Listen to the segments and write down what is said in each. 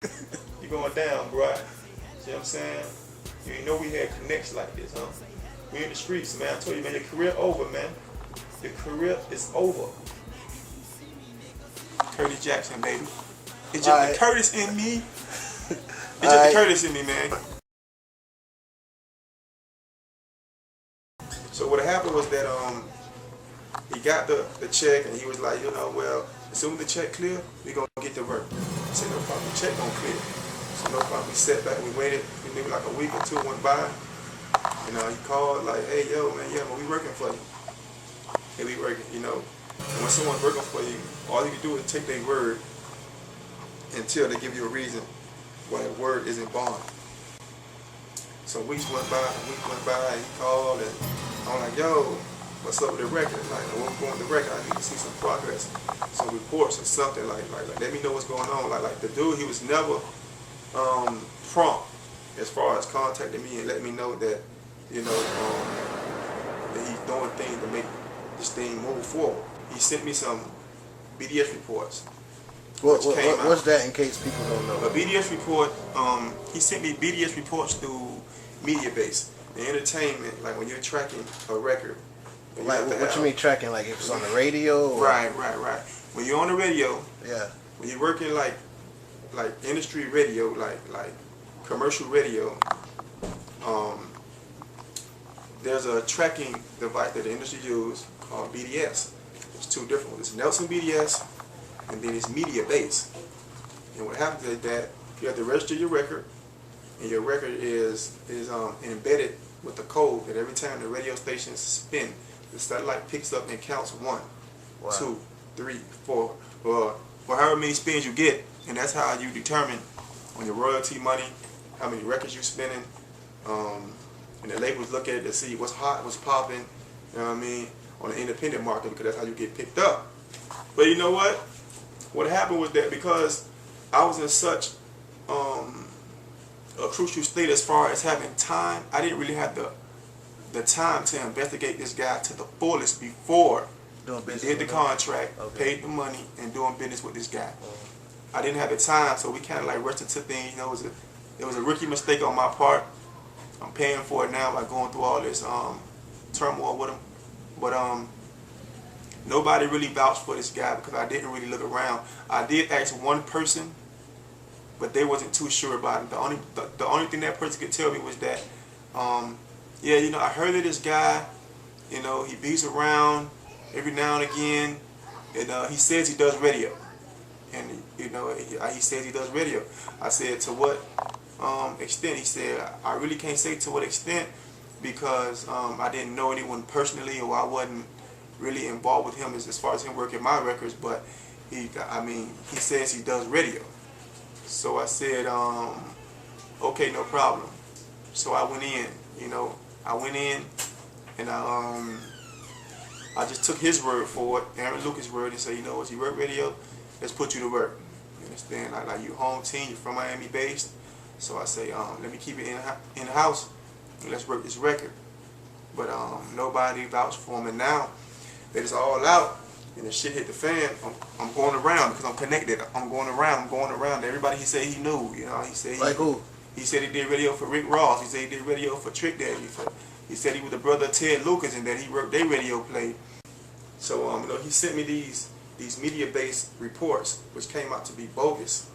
You going down, bro. See what I'm saying? You ain't know we had connects like this, huh? We in the streets, man. I told you, man, your career over, man. Your career is over. Curtis Jackson, baby. It's just the Curtis in me. It's just the Curtis in me, man. So what happened was that he got the check and he was like, you know, well, as soon as the check clear, we gonna get to work. I said, no problem, the check gonna clear. So no problem, we sat back, we waited, maybe like a week or two went by. You know, he called like, hey, yo, man, yeah, man, we working for you. Hey, we working, you know. And when someone's working for you, all you can do is take their word until they give you a reason why that word isn't bond. So weeks went by, and he called, and I'm like, yo, what's up with the record? Like, what's going with the record? I need to see some progress, some reports or something, like let me know what's going on. Like the dude, he was never prompt as far as contacting me and letting me know that, you know, that he's doing things to make this thing move forward. He sent me some BDS reports. What's that, in case people don't know? A BDS report, he sent me BDS reports through Mediabase. The entertainment, like when you're tracking a record. Like, what you mean tracking? Like if it's on the radio? Or? Right. When you're on the radio, yeah. When you're working like industry radio, like commercial radio, there's a tracking device that the industry uses called BDS. There's two different ones. It's Nelson BDS, and then it's Mediabase. And what happens is that you have to register your record, and your record is embedded with the code that every time the radio stations spin, the satellite picks up and counts 1, 2, 3, 4, or however many spins you get, and that's how you determine on your royalty money how many records you're spinning. And the labels look at it to see what's hot, what's popping, you know what I mean, on the independent market, because that's how you get picked up. But you know what? What happened was that because I was in such a crucial state as far as having time, I didn't really have the time to investigate this guy to the fullest before we did the contract, paid the money, and doing business with this guy. I didn't have the time, so we kind of like rushed into things. You know, it was a rookie mistake on my part. I'm paying for it now by going through all this turmoil with him. But nobody really vouched for this guy because I didn't really look around. I did ask one person, but they wasn't too sure about it. The only thing that person could tell me was that, yeah, you know, I heard of this guy. You know, he beats around every now and again, and he says he does radio. And you know, he says he does radio. I said, to what extent? He said, I really can't say to what extent because I didn't know anyone personally, or I wasn't really involved with him as far as him working my records. But he says he does radio. So I said, okay, no problem. So I went in. You know, I went in, and I just took his word for it, Aaron Lucas' word, and said, you know what, you work radio, let's put you to work. You understand? Like you home team, you're from Miami based. So I say, let me keep it in the house, and let's work this record. But nobody vouched for him, and now that it's all out, and the shit hit the fan, I'm going around because I'm connected. I'm going around. Everybody he said he knew, you know, he said like who? He said he did radio for Rick Ross. He said he did radio for Trick Daddy. He said he was the brother of Ted Lucas and that he worked their radio play. So you know, he sent me these media-based reports, which came out to be bogus,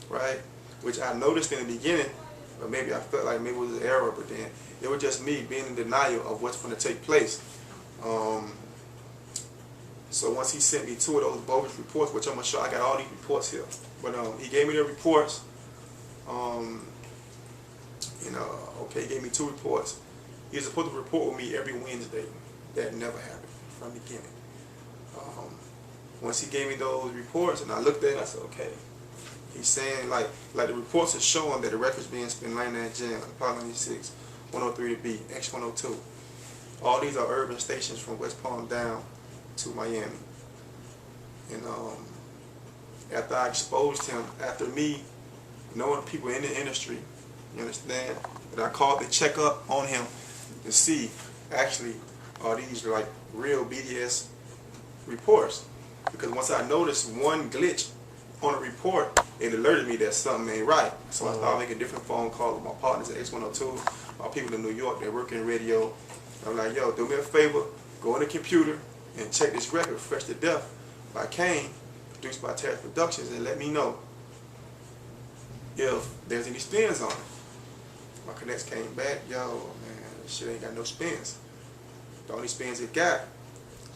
right? Which I noticed in the beginning, but maybe I felt like maybe it was an error. But then it was just me being in denial of what's going to take place. So once he sent me 2 of those bogus reports, which I'm gonna show, I got all these reports here. But he gave me the reports. You know, okay, he gave me 2 reports. He was supposed to report with me every Wednesday. That never happened from the beginning. Once he gave me those reports, and I looked at it, I said, okay. He's saying like the reports are showing that the record's being spent laying in that jam, Apollo 96, 103 to B, X102. All these are urban stations from West Palm down to Miami. And after I exposed him, after me knowing people in the industry, you understand, that I called to check up on him to see actually are these like real BDS reports. Because once I noticed one glitch on a report, it alerted me that something ain't right. So I started making different phone calls with my partners at X102, my people in New York that work in radio. I'm like, yo, do me a favor, go on the computer and check this record, Fresh to Death by Kane, produced by Terrace Productions, and let me know if there's any spins on it. My connects came back, yo, man, this shit ain't got no spins. The only spins it got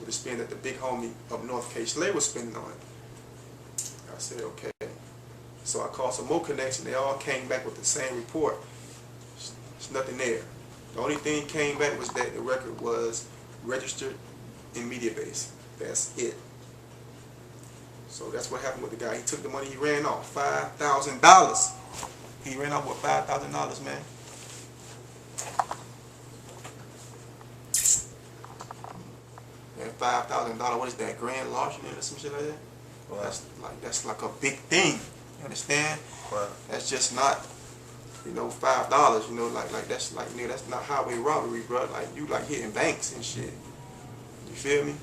were the spin that the big homie up north, K. Slay, was spinning on it. I said, okay. So I called some more connects, and they all came back with the same report. There's nothing there. The only thing came back was that the record was registered in Mediabase. That's it. So that's what happened with the guy. He took the money, he ran off, $5,000. He ran off with $5,000, man. And $5,000, what is that, grand larceny or some shit like that? Well, that's like a big thing. You understand? Wow. That's just not, you know, $5. You know, like that's like, nigga, that's not highway robbery, bro. Like you like hitting banks and shit. You feel me?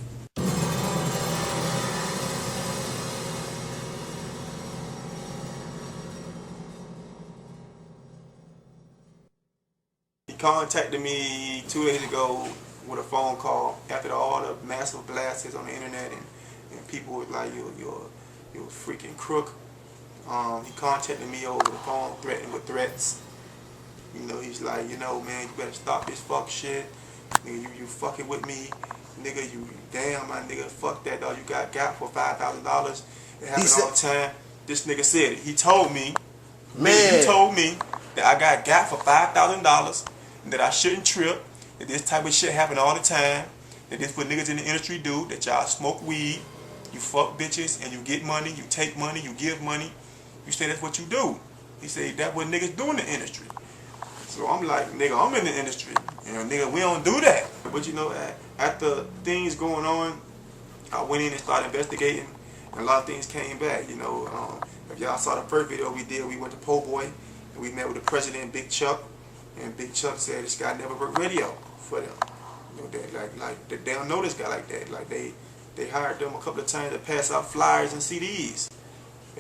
He contacted me 2 days ago with a phone call after all the massive blasts on the internet and people were like, you're a freaking crook. He contacted me over the phone, threatening with threats. You know, he's like, you know, man, you better stop this fuck shit. Nigga, you fucking with me. Nigga, you damn, my nigga, fuck that, dog. You got for $5,000. It happens all the time. This nigga said it. He told me, man, he told me that I got for $5,000 and that I shouldn't trip, that this type of shit happen all the time, that this what niggas in the industry do, that y'all smoke weed, you fuck bitches, and you get money, you take money, you give money. You say that's what you do. He said that's what niggas do in the industry. So I'm like, nigga, I'm in the industry. You know, nigga, we don't do that. But you know, after things going on, I went in and started investigating, and a lot of things came back. You know, if y'all saw the first video we did, we went to Po' Boy, and we met with the president, Big Chuck, and Big Chuck said this guy never worked radio for them. You know, they don't know this guy like that. Like they hired them a couple of times to pass out flyers and CDs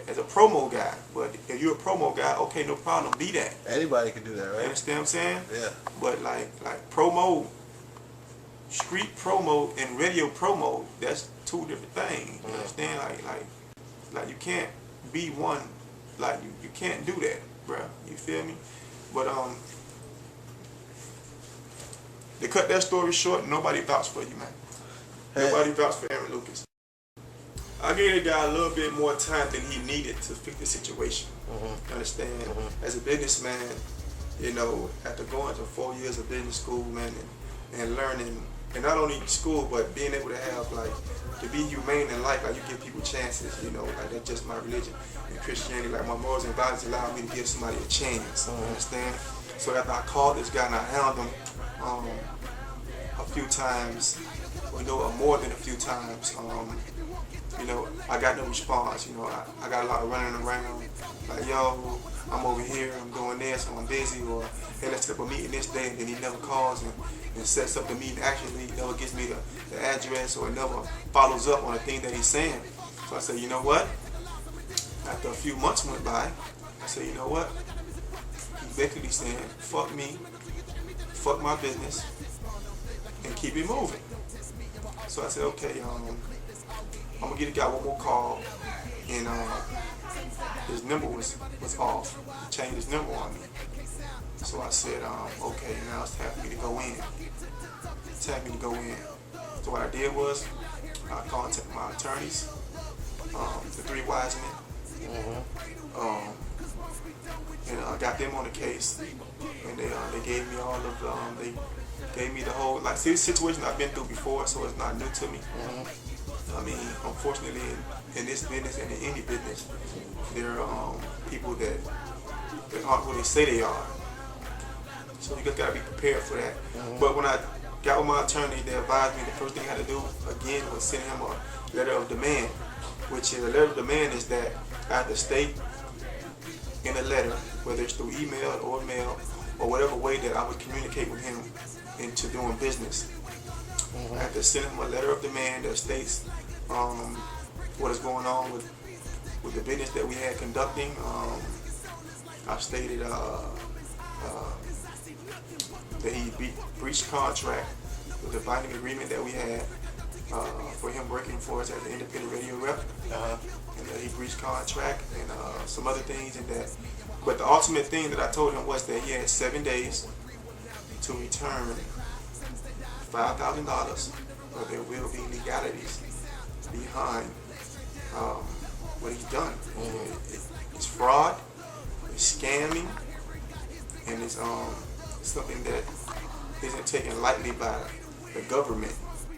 as a promo guy. But if you're a promo guy, okay, no problem, be that. Anybody can do that, right? You understand what I'm saying? Yeah. But like promo, street promo and radio promo, that's two different things. You understand? Like you can't be one. Like you can't do that, bruh. You feel me? But to cut that story short, nobody vouched for you, man. Nobody vouched for Aaron Lucas. I gave the guy a little bit more time than he needed to fix the situation. You understand? As a businessman, you know, after going to 4 years of business school, man, and learning, and not only school, but being able to have, like, to be humane in life, like you give people chances, you know, like that's just my religion. In Christianity, like my morals and values allow me to give somebody a chance. You understand? So after I called this guy and I hounded him a few times, you know, more than a few times, you know, I got no response. You know, I got a lot of running around, like, yo, I'm over here, I'm doing this, I'm busy, or hey, let's set up a meeting this day, and then he never calls and sets up the meeting. Actually, he never gives me the address, or never follows up on the thing that he's saying. So I said, you know what? After a few months went by, I said, you know what? He's basically saying, fuck me, fuck my business, and keep it moving. So I said, okay, I'm gonna give the guy one more call, and his number was off. He changed his number on me. So I said, okay, now it's time for me to go in. It's time for me to go in. So what I did was, I contacted my attorneys, the three wise men, and I got them on the case, and they gave me all of they gave me the whole, like, see, this situation I've been through before, so it's not new to me. I mean, unfortunately, in this business and in any business, there are people that aren't who they say they are. So you just gotta be prepared for that. But when I got with my attorney, they advised me the first thing I had to do again was send him a letter of demand, which is a letter of demand is that I have to state in a letter, whether it's through email or mail or whatever way that I would communicate with him into doing business. I have to send him a letter of demand that states what is going on with with the business that we had conducting. I stated that he breached contract with the binding agreement that we had for him working for us as an independent radio rep. And that he breached contract and some other things and that. But the ultimate thing that I told him was that he had 7 days to return $5,000, but there will be legalities behind what he's done. It's fraud, it's scamming, and it's something that isn't taken lightly by the government.